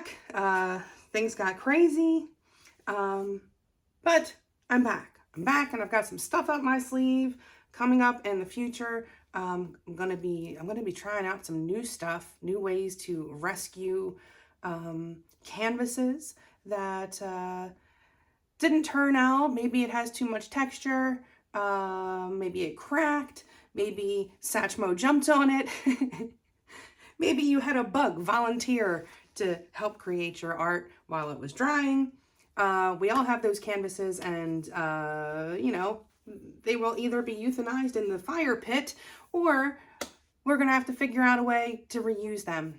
back. Things got crazy, but I'm back. I'm back, and I've got some stuff up my sleeve coming up in the future. I'm gonna be trying out some new stuff, new ways to rescue canvases that didn't turn out. Maybe it has too much texture. Maybe it cracked. Maybe Satchmo jumped on it. Maybe you had a bug volunteer to help create your art while it was drying. We all have those canvases, and you know, they will either be euthanized in the fire pit, or we're gonna have to figure out a way to reuse them.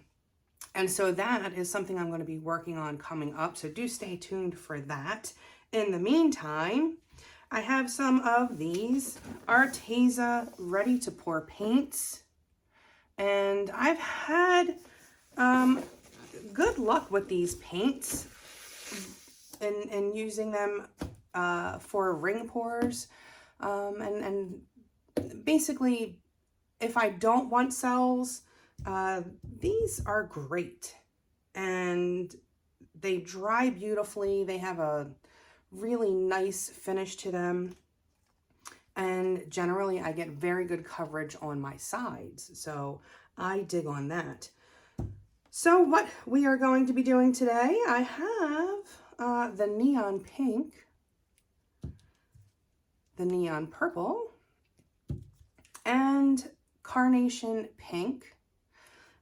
And so that is something I'm going to be working on coming up, so do stay tuned for that. In the meantime, I have some of these Arteza ready to pour paints, and I've had good luck with these paints and using them for ring pours, and basically, if I don't want cells, these are great, and they dry beautifully. They have a really nice finish to them, and generally I get very good coverage on my sides, so I dig on that. So what we are going to be doing today, I have the neon pink, the neon purple, and carnation pink.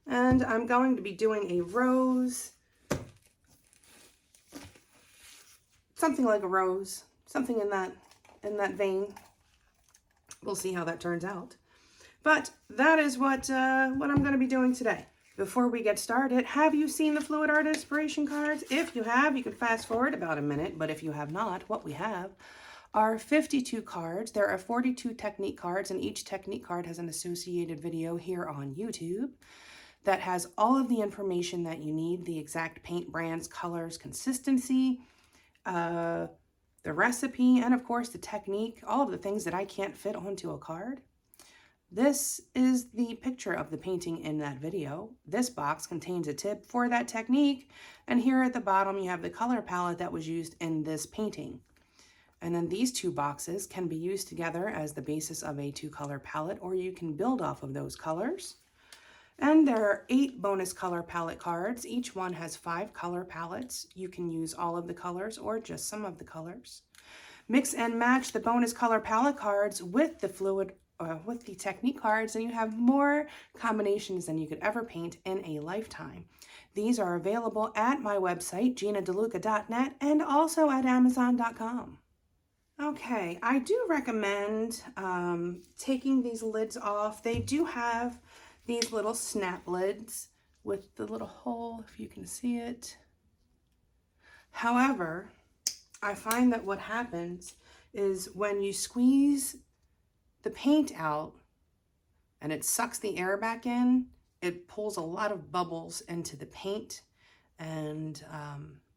And I'm going to be doing a rose, something like a rose, something in that vein. We'll see how that turns out. But that is what I'm going to be doing today. Before we get started, have you seen the Fluid Art Inspiration cards? If you have, you can fast forward about a minute, but if you have not, what we have are 52 cards. There are 42 technique cards, and each technique card has an associated video here on YouTube that has all of the information that you need, the exact paint brands, colors, consistency, the recipe, and of course the technique, all of the things that I can't fit onto a card. This is the picture of the painting in that video. This box contains a tip for that technique, and here at the bottom you have the color palette that was used in this painting. And then these two boxes can be used together as the basis of a 2-color palette, or you can build off of those colors. And there are 8 bonus color palette cards. Each one has 5 color palettes. You can use all of the colors or just some of the colors. Mix and match the bonus color palette cards with the technique cards, and you have more combinations than you could ever paint in a lifetime. These are available at my website, GinaDeLuca.net, and also at Amazon.com. Okay, I do recommend taking these lids off. They do have these little snap lids with the little hole, if you can see it. However, I find that what happens is when you squeeze the paint out and it sucks the air back in, it pulls a lot of bubbles into the paint, and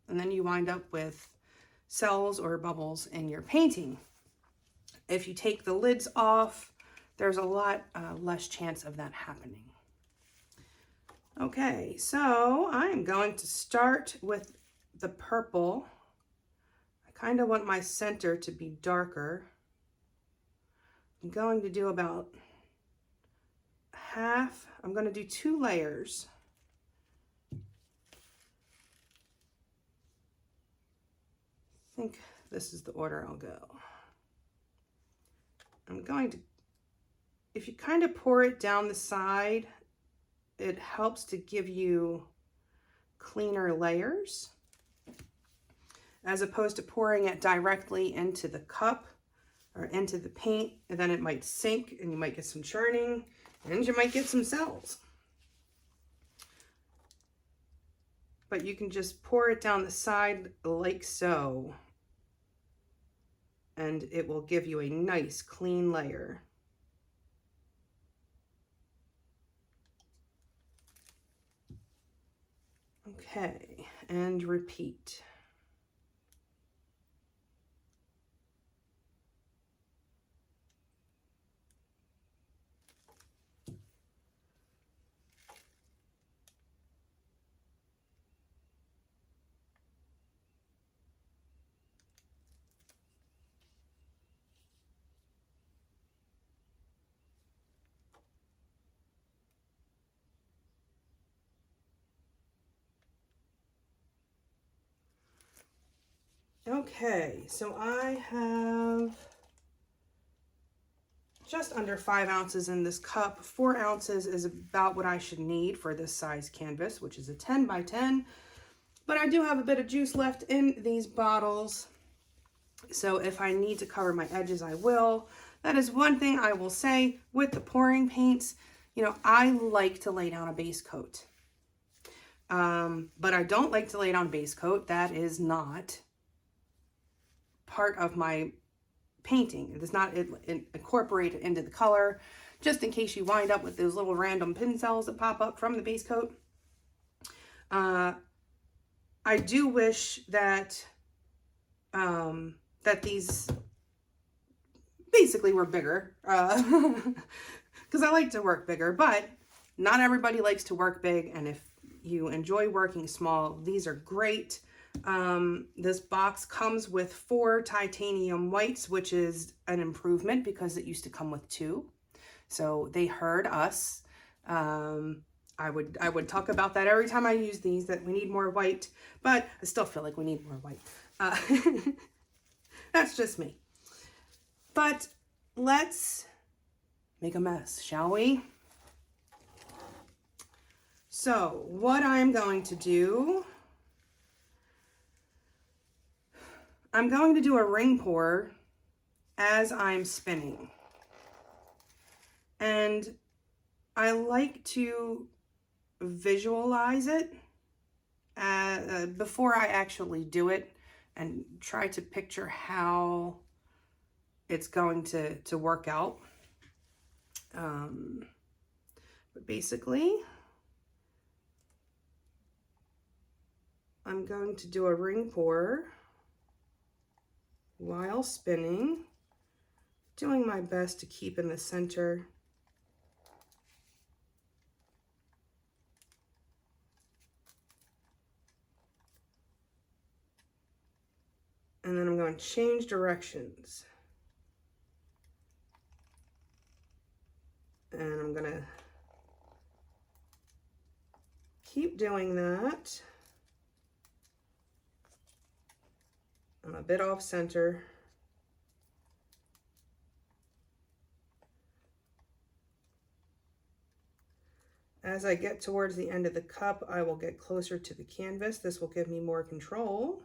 then you wind up with cells or bubbles in your painting. If you take the lids off, there's a lot less chance of that happening. Okay, so I'm going to start with the purple. I kind of want my center to be darker. I'm going to do about half. I'm going to do 2 layers. I think this is the order I'll go. I'm going to, if you kind of pour it down the side, it helps to give you cleaner layers, as opposed to pouring it directly into the cup or into the paint, and then it might sink and you might get some churning and you might get some cells. But you can just pour it down the side like so, and it will give you a nice clean layer. Okay, and repeat. Okay, so I have just under 5 ounces in this cup. 4 ounces is about what I should need for this size canvas, which is a 10 by 10. But I do have a bit of juice left in these bottles. So if I need to cover my edges, I will. That is one thing I will say with the pouring paints. You know, I like to lay down a base coat. But I don't like to lay down a base coat. That is not part of my painting. It does not incorporate it into the color, just in case you wind up with those little random pin cells that pop up from the base coat. I do wish that that these basically were bigger, because I like to work bigger, but not everybody likes to work big, and if you enjoy working small, these are great. This box comes with 4 titanium whites, which is an improvement because it used to come with 2. So they heard us. I would talk about that every time I use these, that we need more white, but I still feel like we need more white. That's just me. But let's make a mess, shall we? So what I'm going to do, I'm going to do a ring pour as I'm spinning. And I like to visualize it before I actually do it, and try to picture how it's going to work out. But basically, I'm going to do a ring pour while spinning, doing my best to keep in the center. And then I'm going to change directions. And I'm going to keep doing that. I'm a bit off center. As I get towards the end of the cup, I will get closer to the canvas. This will give me more control.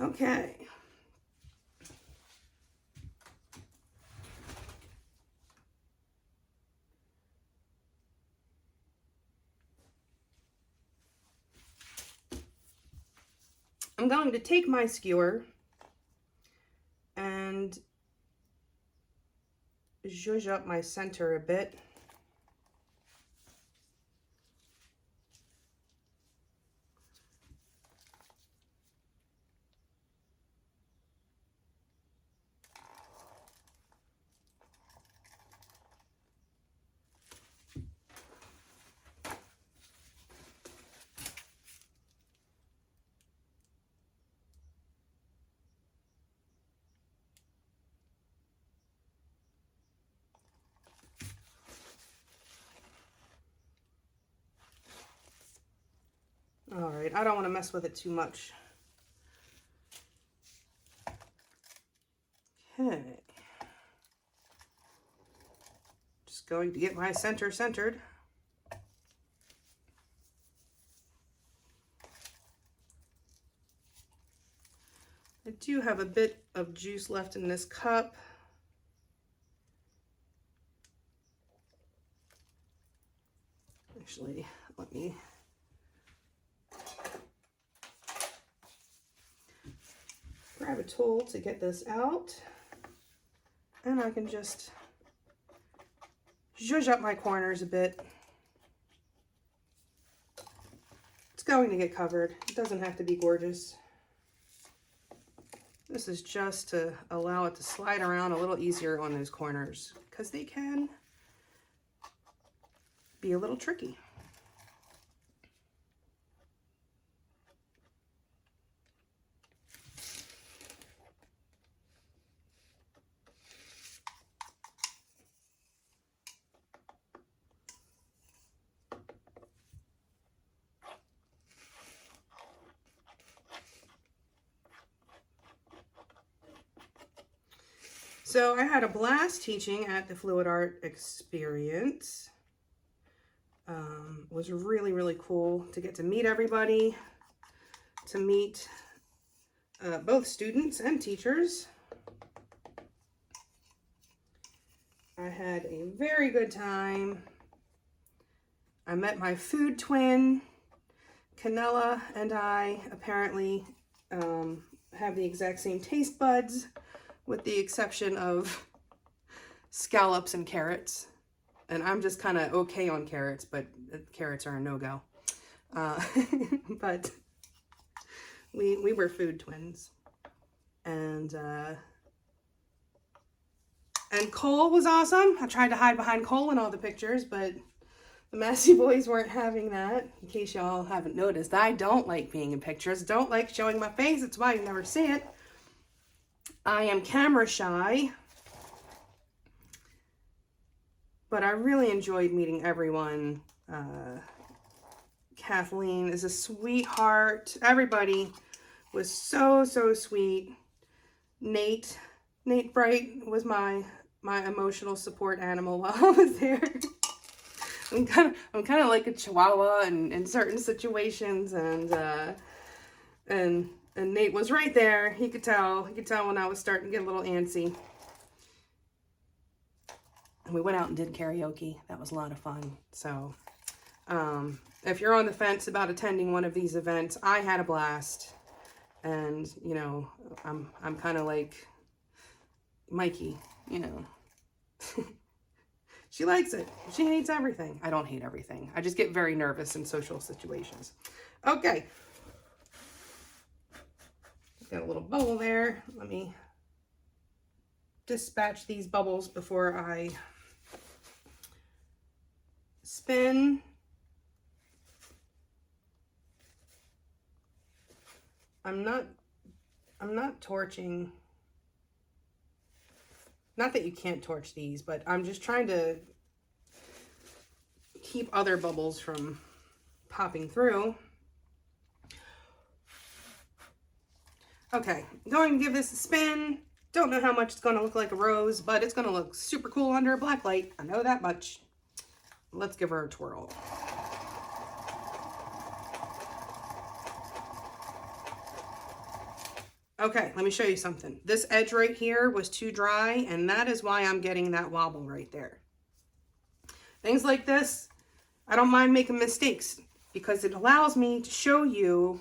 Okay. I'm going to take my skewer and zhuzh up my center a bit. All right, I don't want to mess with it too much. Okay. Just going to get my center centered. I do have a bit of juice left in this cup. Actually, let me grab a tool to get this out, and I can just zhuzh up my corners a bit. It's going to get covered. It doesn't have to be gorgeous. This is just to allow it to slide around a little easier on those corners, because they can be a little tricky. So I had a blast teaching at the Fluid Art Experience. It was really, really cool to get to meet everybody, to meet both students and teachers. I had a very good time. I met my food twin. Canella and I apparently have the exact same taste buds, with the exception of scallops and carrots. And I'm just kind of okay on carrots, but carrots are a no-go. But we were food twins. And Cole was awesome. I tried to hide behind Cole in all the pictures, but the Massey boys weren't having that. In case y'all haven't noticed, I don't like being in pictures. Don't like showing my face. That's why you never see it. I am camera shy. But I really enjoyed meeting everyone. Kathleen is a sweetheart. Everybody was so, so sweet. Nate Bright was my emotional support animal while I was there. I'm kind of like a chihuahua in certain situations, and Nate was right there. He could tell when I was starting to get a little antsy. And we went out and did karaoke. That was a lot of fun. So, if you're on the fence about attending one of these events, I had a blast. And, you know, I'm kind of like Mikey, you know. She likes it. She hates everything. I don't hate everything. I just get very nervous in social situations. Okay. Got a little bubble there. Let me dispatch these bubbles before I spin. I'm not torching. Not that you can't torch these, but I'm just trying to keep other bubbles from popping through. Okay, I'm going to give this a spin. Don't know how much it's going to look like a rose, but it's going to look super cool under a black light. I know that much. Let's give her a twirl. Okay, let me show you something. This edge right here was too dry, and that is why I'm getting that wobble right there. Things like this, I don't mind making mistakes because it allows me to show you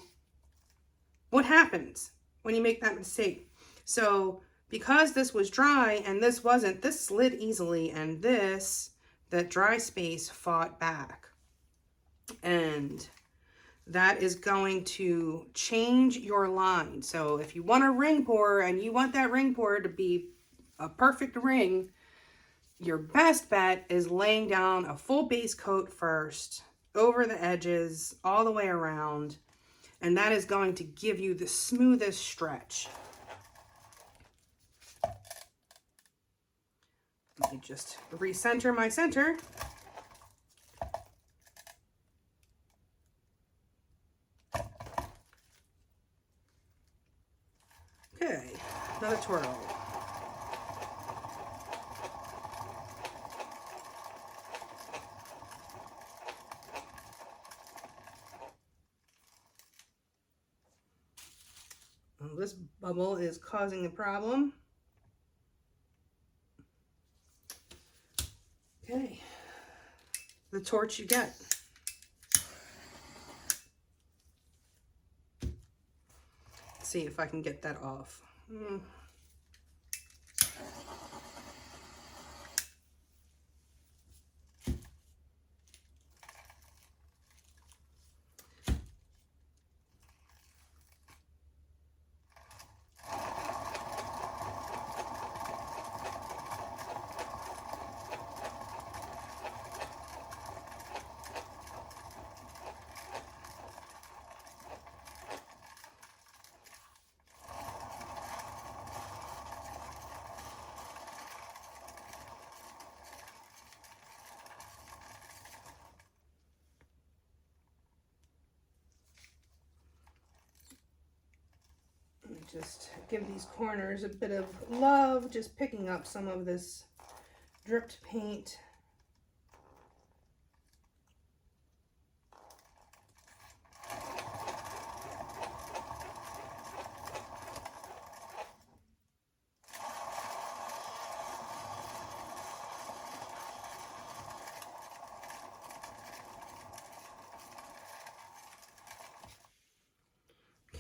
what happens when you make that mistake. So because this was dry and this wasn't, this slid easily, and that dry space fought back. And that is going to change your line. So if you want a ring pour and you want that ring pour to be a perfect ring, your best bet is laying down a full base coat first, over the edges, all the way around, and that is going to give you the smoothest stretch. Let me just recenter my center. Okay, another twirl. Well, this bubble is causing a problem. Okay, the torch you get. See if I can get that off. Just give these corners a bit of love, just picking up some of this dripped paint.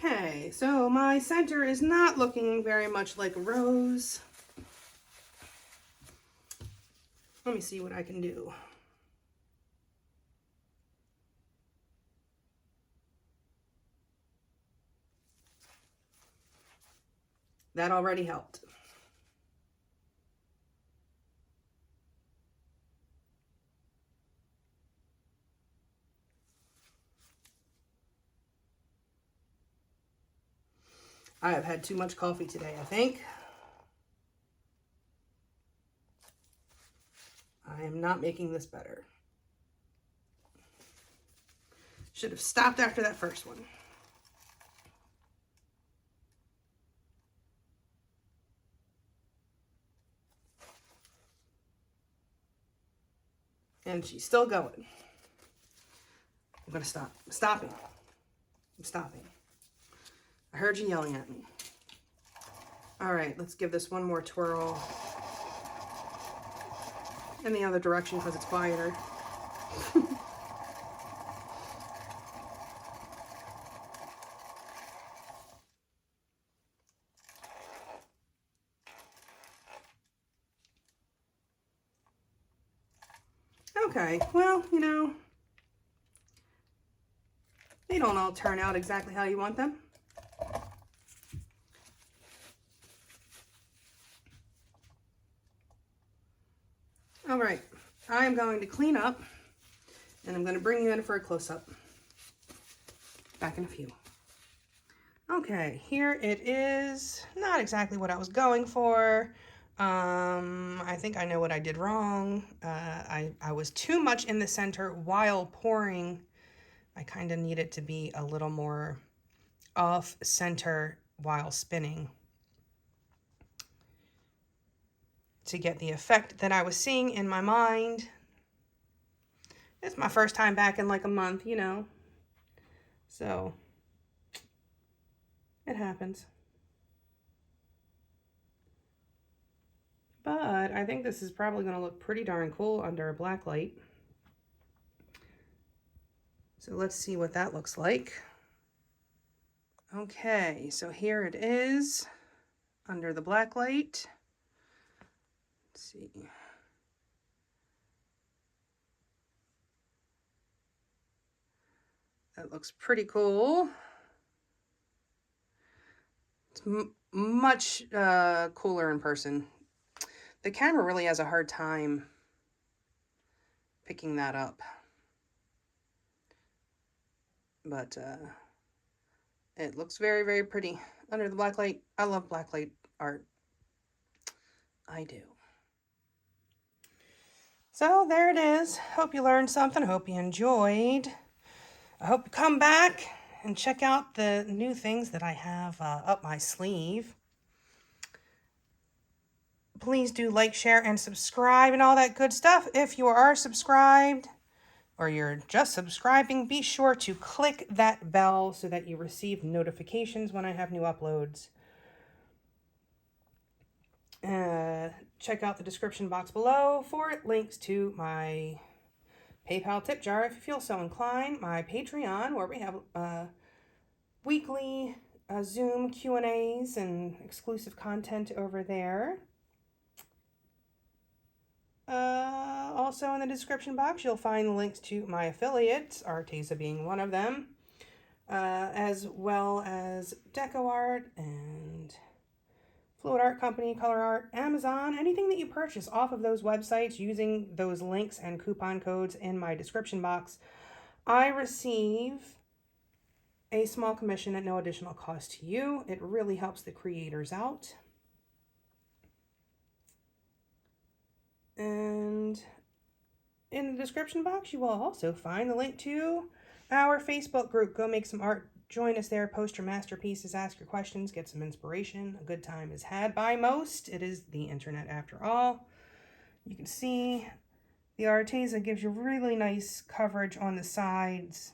Okay, so my center is not looking very much like a rose. Let me see what I can do. That already helped. I have had too much coffee today, I think. I am not making this better. Should have stopped after that first one. And she's still going. I'm gonna stop. I'm stopping. I'm stopping. I heard you yelling at me. All right, let's give this one more twirl in the other direction because it's quieter. Okay, well, you know, they don't all turn out exactly how you want them. All right, I'm going to clean up and I'm going to bring you in for a close-up. Back in a few. Okay, here it is. Not exactly what I was going for. I think I know what I did wrong. I was too much in the center while pouring. I kind of need it to be a little more off center while spinning to get the effect that I was seeing in my mind. It's my first time back in like a month, you know, so it happens. But I think this is probably going to look pretty darn cool under a black light. So let's see what that looks like. Okay, so here it is under the black light. Let's see. That looks pretty cool. It's much cooler in person. The camera really has a hard time picking that up. But it looks very, very pretty under the black light. I love black light art. I do. So there it is. Hope you learned something. Hope you enjoyed. I hope you come back and check out the new things that I have up my sleeve. Please do like, share, and subscribe and all that good stuff. If you are subscribed or you're just subscribing, be sure to click that bell so that you receive notifications when I have new uploads. Check out the description box below for links to my PayPal tip jar if you feel so inclined, my Patreon where we have weekly Zoom Q&As and exclusive content over there. Also in the description box you'll find links to my affiliates, Arteza being one of them, as well as Deco Art and Fluid Art Company, Color Art, Amazon, anything that you purchase off of those websites using those links and coupon codes in my description box, I receive a small commission at no additional cost to you. It really helps the creators out. And in the description box, you will also find the link to our Facebook group, Go Make Some Art, Join us there. Post your masterpieces, ask your questions, get some inspiration. A good time is had by most. It is the internet after all. You can see the Arteza gives you really nice coverage on the sides.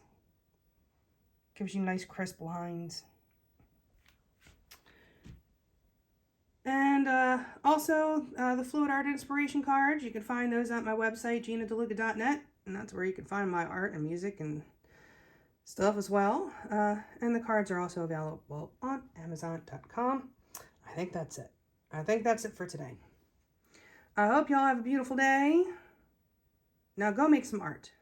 Gives you nice crisp lines. And also the Fluid Art Inspiration cards. You can find those at my website, GinaDeLuca.net. And that's where you can find my art and music and stuff as well. And the cards are also available on Amazon.com. I think that's it. I think that's it for today. I hope y'all have a beautiful day. Now go make some art.